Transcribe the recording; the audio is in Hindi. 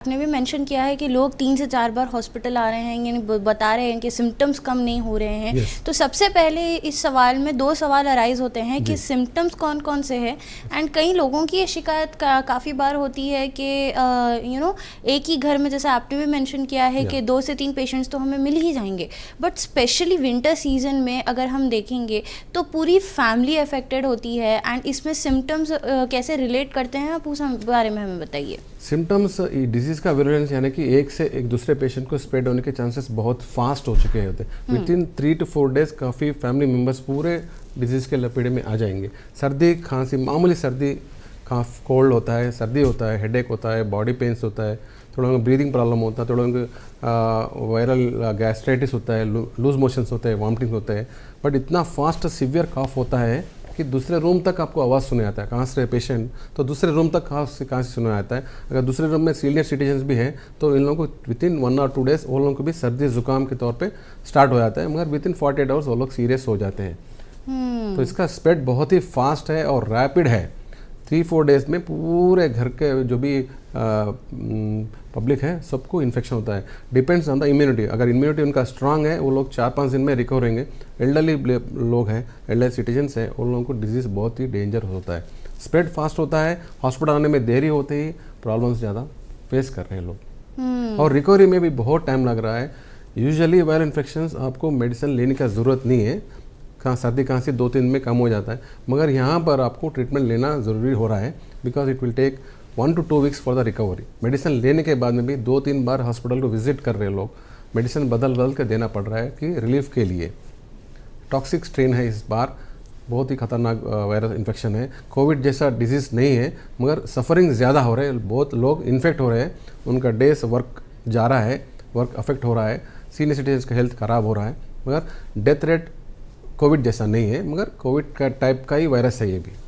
आपने भी मेंशन किया है कि लोग 3 से 4 बार हॉस्पिटल आ रहे हैं, यानी बता रहे हैं कि सिम्टम्स कम नहीं हो रहे हैं। Yes. तो सबसे पहले इस सवाल में 2 सवाल अराइज होते हैं कि जी। सिम्टम्स कौन कौन से हैं। एंड कई लोगों की ये शिकायत काफ़ी बार होती है कि एक ही घर में, जैसे आपने भी मेंशन किया है कि 2 से 3 पेशेंट्स तो हमें मिल ही जाएंगे, बट स्पेशली विंटर सीजन में अगर हम देखेंगे तो पूरी फैमिली अफेक्टेड होती है। एंड इसमें सिम्टम्स कैसे रिलेट करते हैं, आप उस बारे में हमें बताइए। सिम्टम्स डिजीज़ का विरुलेंस यानी कि एक से एक दूसरे पेशेंट को स्प्रेड होने के चांसेस बहुत फास्ट हो चुके होते हैं। विद इन 3 to 4 डेज काफ़ी फैमिली मेम्बर्स पूरे डिजीज़ के लपेटे में आ जाएंगे। सर्दी खांसी, मामूली सर्दी कोल्ड होता है, सर्दी होता है, हेडेक होता है, बॉडी पेन्स होता है, थोड़ा ब्रीदिंग प्रॉब्लम होता है, थोड़ा वायरल गैस्ट्राइटिस होता है, लूज मोशंस होते हैं, वॉमिटिंग होते हैं। बट इतना फास्ट सीवियर कॉफ होता है कि दूसरे रूम तक आपको आवाज़ सुने आता है। कहाँ से पेशेंट तो दूसरे रूम तक कहाँ से सुना आता है। अगर दूसरे रूम में सीनियर सिटीजन्स भी हैं तो इन लोगों को विद इन 1 or 2 डेज वो लोगों को भी सर्दी जुकाम के तौर पे स्टार्ट हो जाता है, मगर विद इन 48 आवर्स वो लोग सीरियस हो जाते हैं। तो इसका स्प्रेड बहुत ही फास्ट है और रैपिड है। 3-4 डेज में पूरे घर के जो भी पब्लिक है सबको इन्फेक्शन होता है। Depends on the immunity. अगर इम्यूनिटी उनका स्ट्रांग है वो लोग 4-5 दिन में रिकवर होंगे। एल्डरली लोग हैं, एल्डरली सिटीजन्स हैं, उन लोगों को डिजीज़ बहुत ही डेंजर होता है, स्प्रेड फास्ट होता है। हॉस्पिटल आने में देरी होते ही प्रॉब्लम्स ज़्यादा फेस कर रहे हैं लोग, और रिकवरी में भी बहुत टाइम लग रहा है। यूजुअली वायरल इन्फेक्शंस आपको मेडिसिन लेने का ज़रूरत नहीं है, सर्दी खांसी 2-3 दिन में कम हो जाता है, मगर यहाँ पर आपको ट्रीटमेंट लेना ज़रूरी हो रहा है because it will take 1 to 2 weeks for the recovery. Medicine लेने के बाद में भी 2-3 बार हॉस्पिटल को विजिट कर रहे हैं लोग, मेडिसिन बदल कर देना पड़ रहा है कि रिलीफ के लिए। टॉक्सिक स्ट्रेन है इस बार, बहुत ही खतरनाक वायरस इन्फेक्शन है। कोविड जैसा डिजीज़ नहीं है, मगर सफरिंग ज़्यादा हो रहे हैं, बहुत लोग इन्फेक्ट हो रहे हैं, उनका डेज वर्क जा रहा है, वर्क अफेक्ट हो रहा है, सीनियर सिटीजन का हेल्थ ख़राब हो रहा है, मगर डेथ रेट कोविड जैसा नहीं है, मगर कोविड का टाइप का ही वायरस है ये भी।